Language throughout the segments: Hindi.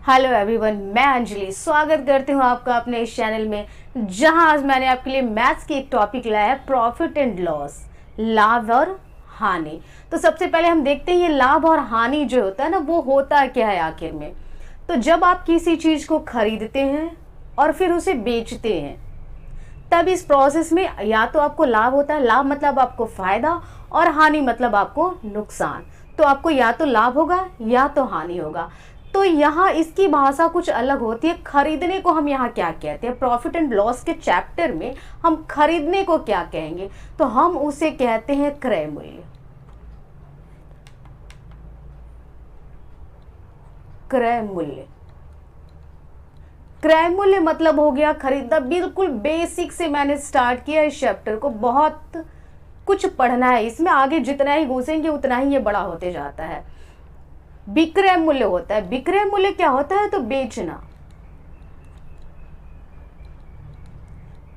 हेलो एवरीवन, मैं अंजलि स्वागत करती हूँ आपका अपने इस चैनल में, जहां आज मैंने आपके लिए मैथ्स की एक टॉपिक लाया है, प्रॉफिट एंड लॉस, लाभ और हानि। तो सबसे पहले हम देखते हैं ये लाभ और हानि जो होता है ना, वो होता क्या है आखिर में। तो जब आप किसी चीज़ को खरीदते हैं और फिर उसे बेचते हैं, तब इस प्रोसेस में या तो आपको लाभ होता है, लाभ मतलब आपको फायदा, और हानि मतलब आपको नुकसान। तो आपको या तो लाभ होगा या तो हानि होगा। तो यहाँ इसकी भाषा कुछ अलग होती है। खरीदने को हम यहाँ क्या कहते हैं, प्रॉफिट एंड लॉस के चैप्टर में हम खरीदने को क्या कहेंगे, तो हम उसे कहते हैं क्रय मूल्य। क्रय मूल्य, क्रय मूल्य मतलब हो गया खरीदना। बिल्कुल बेसिक से मैंने स्टार्ट किया इस चैप्टर को, बहुत कुछ पढ़ना है इसमें, आगे जितना ही घुसेंगे उतना ही ये बड़ा होते जाता है। विक्रय मूल्य होता है। विक्रय मूल्य क्या होता है, तो बेचना।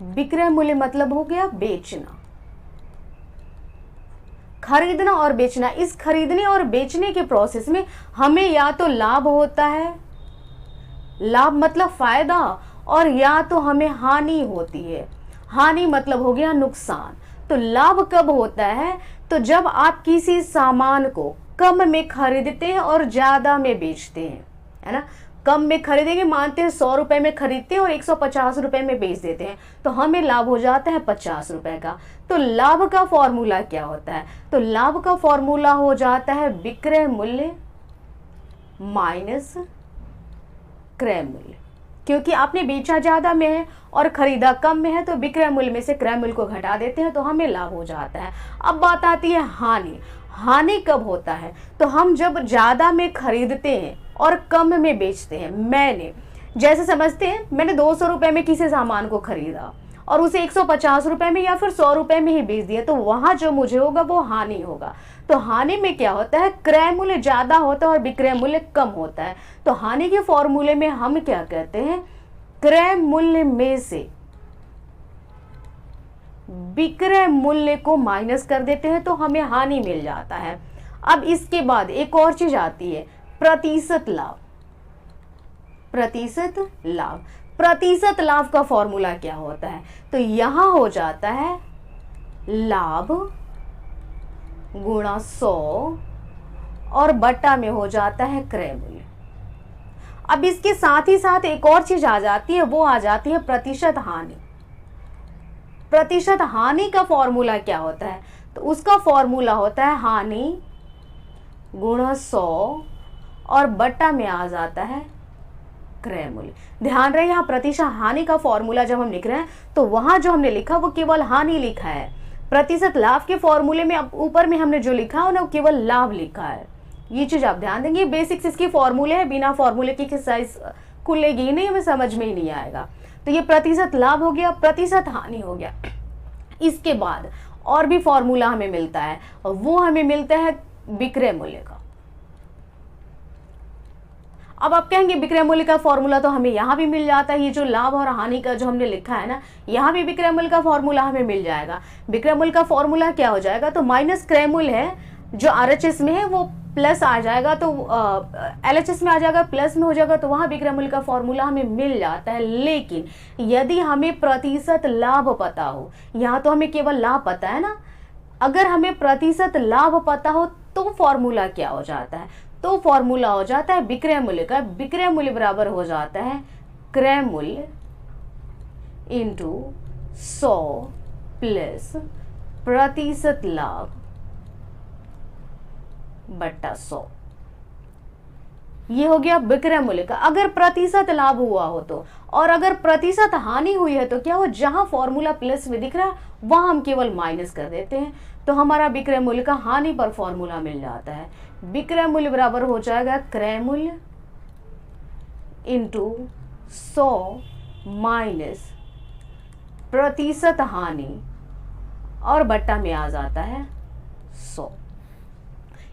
विक्रय मूल्य मतलब हो गया बेचना। खरीदना और बेचना, इस खरीदने और बेचने के प्रोसेस में हमें या तो लाभ होता है, लाभ मतलब फायदा, और या तो हमें हानि होती है। हानि मतलब हो गया नुकसान। तो लाभ कब होता है, तो जब आप किसी सामान को कम में खरीदते हैं और ज्यादा में बेचते हैं, है ना। कम में खरीदेंगे, मानते हैं 100 रुपए में खरीदते हैं और 150 रुपए में बेच देते हैं, तो हमें लाभ हो जाता है 50 रुपए का। तो लाभ का फॉर्मूला क्या होता है, तो लाभ का फॉर्मूला हो जाता है विक्रय मूल्य माइनस क्रय मूल्य। क्योंकि आपने बेचा ज्यादा में है और खरीदा कम में है, तो विक्रय मूल्य में से क्रय मूल्य को घटा देते हैं तो हमें लाभ हो जाता है। अब बात आती है हानि। हानि कब होता है, तो हम जब ज्यादा में खरीदते हैं और कम में बेचते हैं। मैंने जैसे समझते हैं, मैंने 200 रुपए में किसी सामान को खरीदा और उसे 150 रुपए में या फिर 100 रुपए में ही बेच दिया, तो वहां जो मुझे होगा वो हानि होगा। तो हानि में क्या होता है, क्रय मूल्य ज्यादा होता है और विक्रय मूल्य कम होता है। तो हानि के फॉर्मूले में हम क्या कहते हैं, क्रय मूल्य में से विक्रय मूल्य को माइनस कर देते हैं तो हमें हानि मिल जाता है। अब इसके बाद एक और चीज आती है, प्रतिशत लाभ। प्रतिशत लाभ, प्रतिशत लाभ का फॉर्मूला क्या होता है, तो यहां हो जाता है लाभ गुणा 100 और बटा में हो जाता है क्रय मूल्य। अब इसके साथ ही साथ एक और चीज आ जाती है, वो आ जाती है प्रतिशत हानि। प्रतिशत हानि का फॉर्मूला क्या होता है, तो उसका फॉर्मूला होता है हानि गुणा 100 और बटा में आ जाता है क्रय मूल्य। ध्यान रहे, यहाँ प्रतिशत हानि का फॉर्मूला जब हम लिख रहे हैं तो वहां जो हमने लिखा वो केवल हानि लिखा है। प्रतिशत लाभ के फॉर्मूले में अब ऊपर में हमने जो लिखा है वो केवल लाभ लिखा है। ये चीज आप ध्यान देंगे, बेसिक्स इसकी फॉर्मूले है, बिना फॉर्मूले की एक्सरसाइज खुलेगी ही नहीं, हमें समझ में ही नहीं आएगा। तो ये प्रतिशत लाभ हो गया, प्रतिशत हानि हो गया। इसके बाद और भी फॉर्मूला हमें मिलता है, और वो हमें मिलता है विक्रय मूल्य का। अब आप कहेंगे विक्रय मूल्य का फॉर्मूला तो हमें यहाँ भी मिल जाता है, ये जो लाभ और हानि का जो हमने लिखा है ना, यहाँ भी विक्रय मूल्य का फॉर्मूला हमें मिल जाएगा। विक्रय मूल्य का फॉर्मूला क्या हो जाएगा, तो माइनस क्रय मूल्य है जो आरएचएस में है वो प्लस आ जाएगा, तो एलएचएस में आ जाएगा, प्लस में हो जाएगा, तो वहां विक्रय मूल्य का फॉर्मूला हमें मिल जाता है। लेकिन यदि हमें प्रतिशत लाभ पता हो, यहाँ तो हमें केवल लाभ पता है ना, अगर हमें प्रतिशत लाभ पता हो तो फॉर्मूला क्या हो जाता है, तो फॉर्मूला हो जाता है विक्रय मूल्य का। विक्रय मूल्य बराबर हो जाता है क्रय मूल्य इंटू 100 प्लस प्रतिशत लाभ बट्टा 100। ये हो गया विक्रय मूल्य का। अगर प्रतिशत लाभ हुआ हो तो, और अगर प्रतिशत हानि हुई है तो क्या हो, जहां फॉर्मूला प्लस में दिख रहा है वहां हम केवल माइनस कर देते हैं, तो हमारा विक्रय मूल्य का हानि पर फॉर्मूला मिल जाता है। विक्रय मूल्य बराबर हो जाएगा क्रय मूल्य इंटू 100 माइनस प्रतिशत हानि और बट्टा में आ जाता है 100।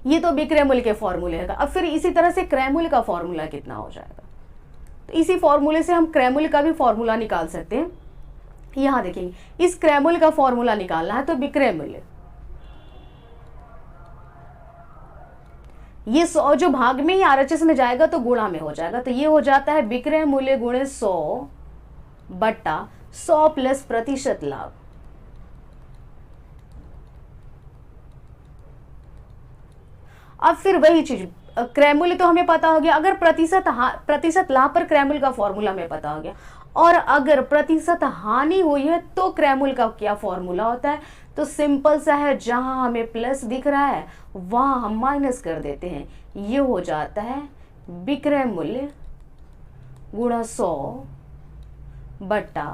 ये तो विक्रय मूल्य के फॉर्मूले है। अब फिर इसी तरह से क्रय मूल्य का फॉर्मूला कितना हो जाएगा, तो इसी फॉर्मूले से हम क्रय मूल्य का भी फॉर्मूला निकाल सकते हैं। यहां देखेंगे, इस क्रय मूल्य का फॉर्मूला निकालना है तो विक्रय मूल्य ये 100 जो भाग में ही RHS में जाएगा तो गुणा में हो जाएगा, तो ये हो जाता है विक्रय मूल्य गुणे 100 बटा 100 प्लस प्रतिशत लाभ। अब फिर वही चीज, क्रय मूल्य तो हमें पता हो गया, अगर प्रतिशत लाभ पर क्रय मूल्य का फॉर्मूला हमें पता हो गया, और अगर प्रतिशत हानि हुई है तो क्रय मूल्य का क्या फॉर्मूला होता है, तो सिंपल सा है, जहां हमें प्लस दिख रहा है वहां हम माइनस कर देते हैं। ये हो जाता है विक्रय मूल्य गुणा 100 बटा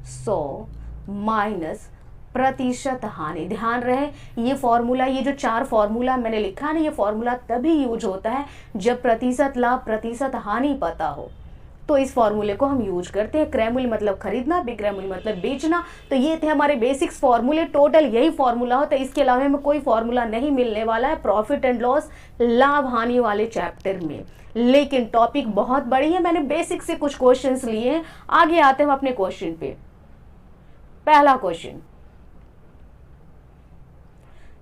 100 माइनस प्रतिशत हानि। ध्यान रहे ये फॉर्मूला, ये जो 4 फॉर्मूला मैंने लिखा है ना, ये फॉर्मूला तभी यूज होता है जब प्रतिशत लाभ प्रतिशत हानि पता हो, तो इस फॉर्मूले को हम यूज करते हैं। क्रय मूल्य मतलब खरीदना, विक्रय मूल्य मतलब बेचना। तो ये थे हमारे बेसिक्स फॉर्मूले, टोटल यही फॉर्मूला होता है, इसके अलावा हमें कोई फॉर्मूला नहीं मिलने वाला है प्रॉफिट एंड लॉस लाभ हानि वाले चैप्टर में। लेकिन टॉपिक बहुत बड़ी है, मैंने बेसिक से कुछ क्वेश्चंस लिए हैं। आगे आते हैं हम अपने क्वेश्चन पे। पहला question,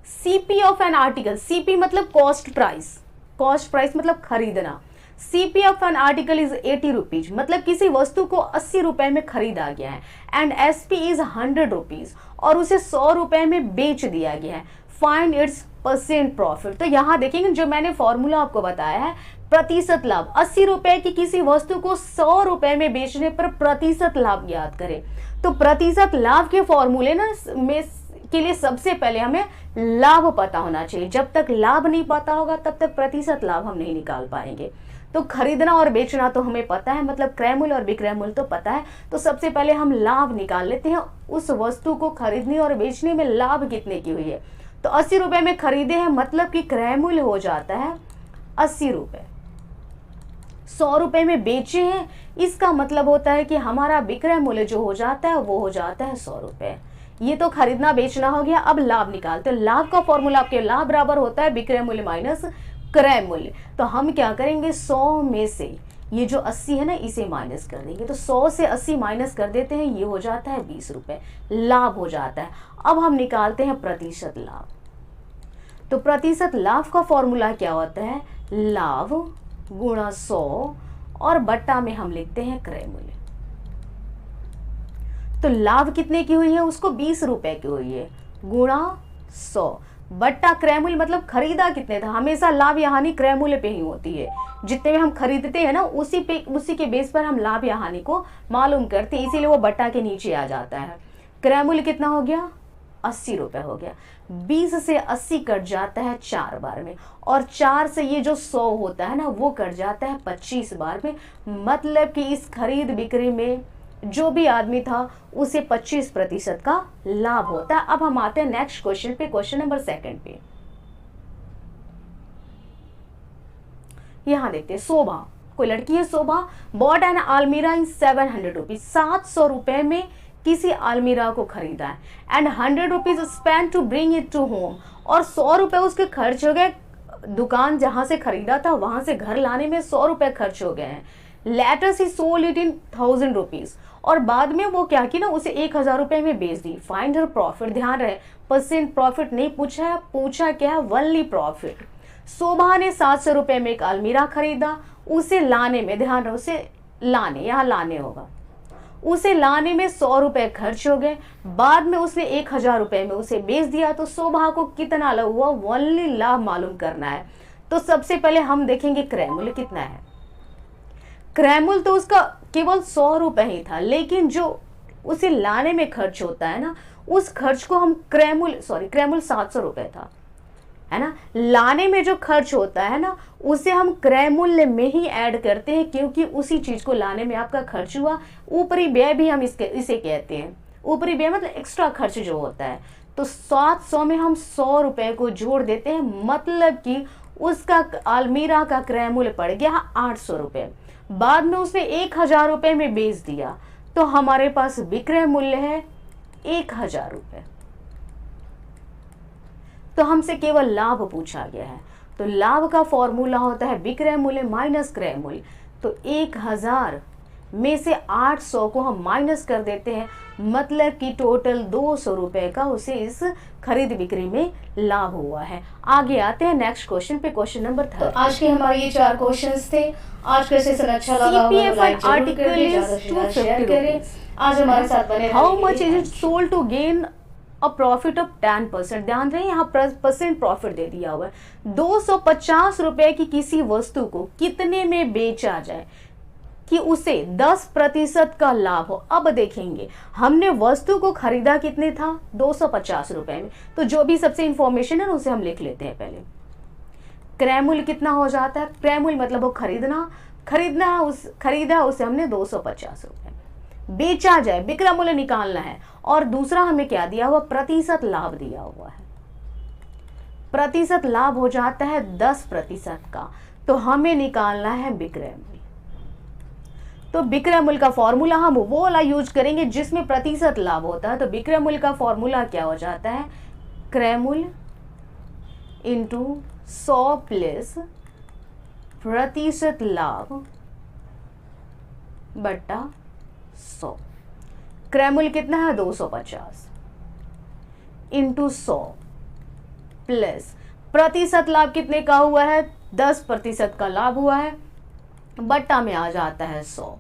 CP of an article, CP मतलब कॉस्ट प्राइस, कॉस्ट प्राइस मतलब खरीदना। CP of an article is 80 rupees, मतलब किसी वस्तु को 80 रुपए में खरीदा गया है, एंड एसपी इज 100 रुपीज, और उसे 100 रुपए में बेच दिया गया है। Find its percent profit. तो यहाँ देखेंगे जो मैंने फॉर्मूला आपको बताया है, प्रतिशत लाभ, 80 रुपए की किसी वस्तु को 100 रुपए में बेचने पर प्रतिशत लाभ ज्ञात करें। तो प्रतिशत लाभ के फॉर्मूले ना में के लिए सबसे पहले हमें लाभ पता होना चाहिए। जब तक लाभ नहीं पता होगा तब तक प्रतिशत लाभ हम नहीं निकाल पाएंगे। तो खरीदना और बेचना तो हमें पता है, मतलब क्रय मूल्य और विक्रय मूल्य तो पता है। तो सबसे पहले हम लाभ निकाल लेते हैं, उस वस्तु को खरीदने और बेचने में लाभ कितने की हुई है। तो 80 रुपए में खरीदे हैं, मतलब कि क्रय मूल्य हो जाता है 80 रुपए। 100 रुपए में बेचे हैं, इसका मतलब होता है कि हमारा विक्रय मूल्य जो हो जाता है वो हो जाता है 100 रुपए। ये तो खरीदना बेचना हो गया। अब लाभ निकालते हैं। लाभ का फॉर्मूला आपके लाभ बराबर होता है विक्रय मूल्य माइनस क्रय मूल्य। तो हम क्या करेंगे, 100 में से ये जो 80 है ना, इसे माइनस कर देंगे। तो 100 से 80 माइनस कर देते हैं, ये हो जाता है 20 रुपए, लाभ हो जाता है। अब हम निकालते हैं प्रतिशत लाभ। तो प्रतिशत लाभ का फॉर्मूला क्या होता है, लाभ गुणा 100 और बट्टा में हम लिखते हैं क्रय मूल्य। तो लाभ कितने की हुई है, उसको 20 रुपए की हुई है, गुणा 100 बट्टा क्रय मूल्य मतलब खरीदा कितने था। हमेशा लाभ या हानि क्रय मूल्य पे ही होती है, जितने में हम खरीदते हैं ना उसी के बेस पर हम लाभ या हानि को मालूम करते हैं, इसीलिए वो बट्टा के नीचे आ जाता है। क्रय मूल्य कितना हो गया, 80 रुपए हो गया। 20 से 80 कट जाता है 4 बार में, और 4 से ये जो 100 होता है ना वो कट जाता है 25 बार में। मतलब कि इस खरीद बिक्री में जो भी आदमी था उसे 25% का लाभ होता है। अब हम आते हैं नेक्स्ट क्वेश्चन पे, क्वेश्चन नंबर 2 पे। यहां देखते हैं, शोभा, कोई लड़की है शोभा, बॉट एन अलमीरा इन 700 रुपीज, 700 रुपए में किसी अलमीरा को खरीदा है, and 100 rupees spend to bring it to home, और 100 रुपए उसके खर्च हो गए, दुकान जहां से खरीदा था वहां से घर लाने में 100 रुपए खर्च हो गए हैं। लेटर ही सोल्ड इट इन 1000 रुपीज, और बाद में वो क्या की ना, उसे 1000 रुपए में बेच दी। फाइंड हर प्रॉफिट, ध्यान रहे परसेंट प्रॉफिट नहीं पूछा है, पूछा क्या है, ओनली प्रॉफिट। शोभा ने 700 रुपए में एक अलमीरा खरीदा, उसे लाने में, ध्यान रहे उसे लाने, यहाँ लाने होगा, उसे लाने में 100 रुपए खर्च हो गए, बाद में उसने 1000 रुपए में उसे बेच दिया। तो शोभा को कितना लाभ हुआ, ओनली लाभ मालूम करना है। तो सबसे पहले हम देखेंगे क्रय मूल्य कितना है। क्रय मूल्य तो उसका केवल 100 रुपए ही था, लेकिन जो उसे लाने में खर्च होता है ना, उस खर्च को हम क्रय मूल्य 700 रुपए था, है ना, लाने में जो खर्च होता है ना उसे हम क्रय मूल्य में ही ऐड करते हैं, क्योंकि उसी चीज को लाने में आपका खर्च हुआ। ऊपरी व्यय भी हम इसे कहते हैं, ऊपरी व्यय मतलब एक्स्ट्रा खर्च जो होता है। तो 700 में हम 100 रुपए को जोड़ देते हैं, मतलब कि उसका अलमीरा का क्रय मूल्य पड़ गया 800 रुपए, बाद में उसने 1000 रुपए में बेच दिया, तो हमारे पास विक्रय मूल्य है 1000 रुपए। तो हमसे केवल लाभ पूछा गया है, तो लाभ का फॉर्मूला होता है विक्रय मूल्य माइनस क्रय मूल्य। तो 1000 में से 800 को हम माइनस कर देते हैं, मतलब कि टोटल 200 रुपए का उसे इस खरीद बिक्री में लाभ हुआ है। आगे आते हैं नेक्स्ट क्वेश्चन पे, क्वेश्चन नंबर 3। तो आज के हमारे ये 4 क्वेश्चंस थे। आज का सेशन अच्छा लगा होगा तो लाइक जरूर करें, ज़्यादा से ज़्यादा शेयर करें। आज हमारे साथ बने रहें। How much is it sold to gain a profit of 10%। ध्यान रहे यहाँ परसेंट प्रॉफिट दे दिया हुआ है। 250 रुपए की किसी वस्तु को कितने में बेचा जाए कि उसे 10% का लाभ हो। अब देखेंगे हमने वस्तु को खरीदा कितने था, 250 रुपए में, तो जो भी सबसे इंफॉर्मेशन है उसे हम लिख लेते हैं पहले। क्रय मूल्य कितना हो जाता है, क्रय मूल्य मतलब वो खरीदा उसे हमने 250 रुपए में, बेचा जाए विक्रय मूल्य निकालना है, और दूसरा हमें क्या दिया हुआ, प्रतिशत लाभ दिया हुआ है। प्रतिशत लाभ हो जाता है 10% का, तो हमें निकालना है विक्रय मूल्य। तो विक्रय मूल्य का फॉर्मूला हम वो वाला यूज करेंगे जिसमें प्रतिशत लाभ होता है। तो विक्रय मूल्य का फॉर्मूला क्या हो जाता है, क्रय मूल्य इंटू 100 प्लस प्रतिशत लाभ बटा 100। क्रय मूल्य कितना है 250 इंटू 100 प्लस प्रतिशत लाभ कितने का हुआ है, 10% का लाभ हुआ है, बट्टा में आ जाता है 100।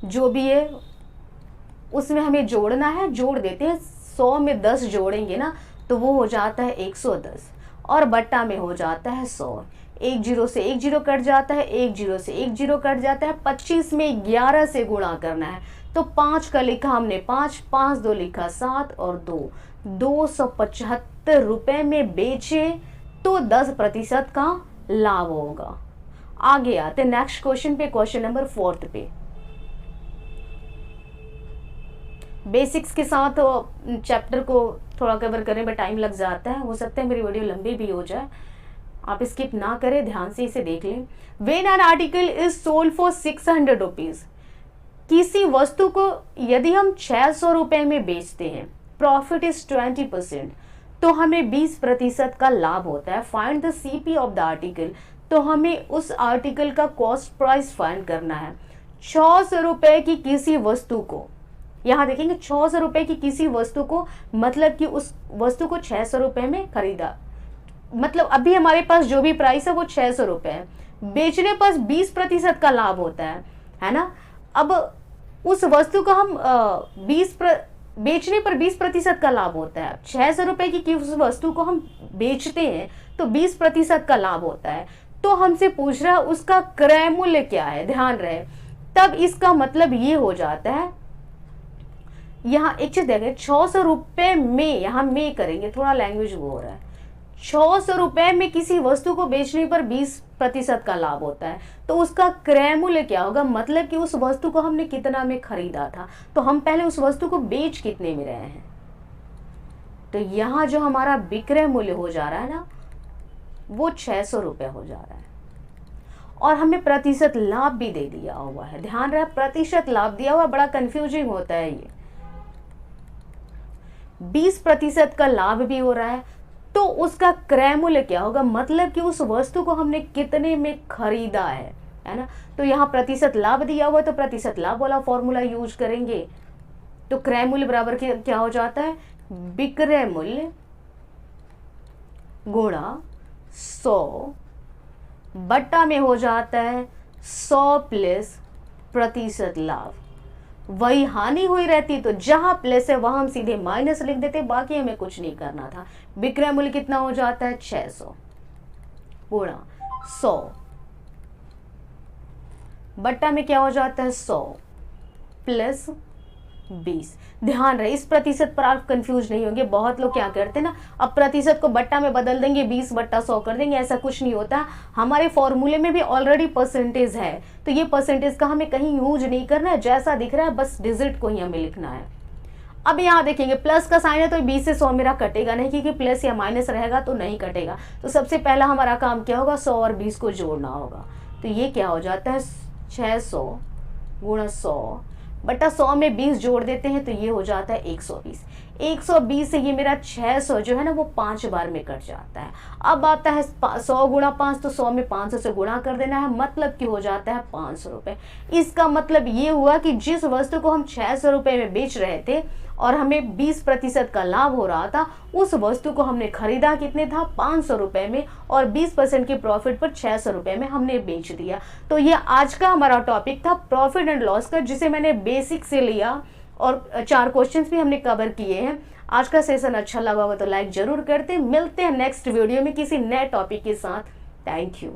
जो भी है उसमें हमें जोड़ना है, जोड़ देते हैं। 100 में 10 जोड़ेंगे ना तो वो हो जाता है 110, और बट्टा में हो जाता है 100। 1 0 से 1 0 कट जाता है, 1 0 से 1 0 कट जाता है। 25 में 11 से गुणा करना है, तो 5 का लिखा हमने 5, 5 2 लिखा 7 और 2, 275 रुपए में बेचे तो 10% का लाभ होगा। आगे आते नेक्स्ट क्वेश्चन पे, क्वेश्चन नंबर 4 पे। बेसिक्स के साथ चैप्टर को थोड़ा कवर करने में टाइम लग जाता है, हो सकता है मेरी वीडियो लंबी भी हो जाए, आप स्किप ना करें, ध्यान से इसे देख लें। When an article is sold for 600 rupees, किसी वस्तु को यदि हम 600 रुपए में बेचते हैं, प्रॉफिट इज 20%, तो हमें 20% का लाभ होता है। Find the CP of the article, तो हमें उस आर्टिकल का कॉस्ट प्राइस फाइंड करना है। 600 रुपए की किसी वस्तु को, यहाँ देखेंगे 600 रुपए की किसी वस्तु को, मतलब कि उस वस्तु को 600 रुपए में खरीदा, मतलब अभी हमारे पास जो भी प्राइस है वो 600 रुपए है, बेचने पर 20% का लाभ होता है ना। अब उस वस्तु को हम बेचने पर 20% का लाभ होता है। 600 रुपए की उस वस्तु को हम बेचते हैं तो 20% का लाभ होता है। तो हमसे पूछ रहा है उसका क्रय मूल्य क्या है, ध्यान रहे। तब इसका मतलब ये हो जाता है, यहाँ एक चीज देखें, 600 रुपए में, यहाँ में करेंगे, थोड़ा लैंग्वेज वो हो रहा है। 600 रुपए में किसी वस्तु को बेचने पर 20% का लाभ होता है, तो उसका क्रय मूल्य क्या होगा, मतलब कि उस वस्तु को हमने कितना में खरीदा था, तो हम पहले उस वस्तु को बेच कितने में रहे हैं। तो यहाँ जो हमारा विक्रय मूल्य हो जा रहा है ना, वो 600 रुपए हो जा रहा है, और हमें प्रतिशत लाभ भी दे दिया हुआ है। ध्यान रहे, प्रतिशत लाभ दिया हुआ, बड़ा कंफ्यूजिंग होता है ये। 20% का लाभ भी हो रहा है, तो उसका क्रय मूल्य क्या होगा, मतलब कि उस वस्तु को हमने कितने में खरीदा है ना। तो यहाँ प्रतिशत लाभ दिया हुआ है, तो प्रतिशत लाभ वाला फॉर्मूला यूज करेंगे। तो क्रय मूल्य बराबर क्या हो जाता है, विक्रय मूल्य गुणा 100 बट्टा में हो जाता है 100 प्लस प्रतिशत लाभ। वही हानि हुई रहती तो जहां प्लस है वहां हम सीधे माइनस लिख देते, बाकी हमें कुछ नहीं करना था। विक्रय मूल्य कितना हो जाता है, 600 गुणा 100 बट्टा में क्या हो जाता है, 100 प्लस 20। ध्यान रहे, इस प्रतिशत पर आप कंफ्यूज नहीं होंगे। बहुत लोग क्या करते हैं ना, अब प्रतिशत को बट्टा में बदल देंगे, 20/100 कर देंगे, ऐसा कुछ नहीं होता। हमारे फॉर्मूले में भी ऑलरेडी परसेंटेज है, तो ये परसेंटेज का हमें कहीं यूज नहीं करना है, जैसा दिख रहा है बस डिजिट को ही हमें लिखना है। अब यहाँ देखेंगे प्लस का साइन है तो 20 से 100 मेरा कटेगा नहीं, क्योंकि प्लस या माइनस रहेगा तो नहीं कटेगा। तो सबसे पहला हमारा काम क्या होगा, 100 और 20 को जोड़ना होगा। तो ये क्या हो जाता है, 600 गुणा 100 बटा 100 में 20 जोड़ देते हैं तो ये हो जाता है 120। 120 से ये मेरा 600 जो है ना वो 5 बार में कट जाता है। अब आता है 100 गुणा 5, तो 100 में 500 से गुणा कर देना है, मतलब कि हो जाता है 500 रुपये। इसका मतलब ये हुआ कि जिस वस्तु को हम 600 रुपये में बेच रहे थे और हमें 20% का लाभ हो रहा था, उस वस्तु को हमने खरीदा कितने था 500 रुपये में, और 20% की प्रॉफिट पर 600 रुपये में हमने बेच दिया। तो ये आज का हमारा टॉपिक था प्रॉफिट एंड लॉस का, जिसे मैंने बेसिक से लिया और 4 क्वेश्चंस भी हमने कवर किए हैं। आज का सेशन अच्छा लगा होगा तो लाइक जरूर करते। मिलते हैं नेक्स्ट वीडियो में किसी नए टॉपिक के साथ। Thank you.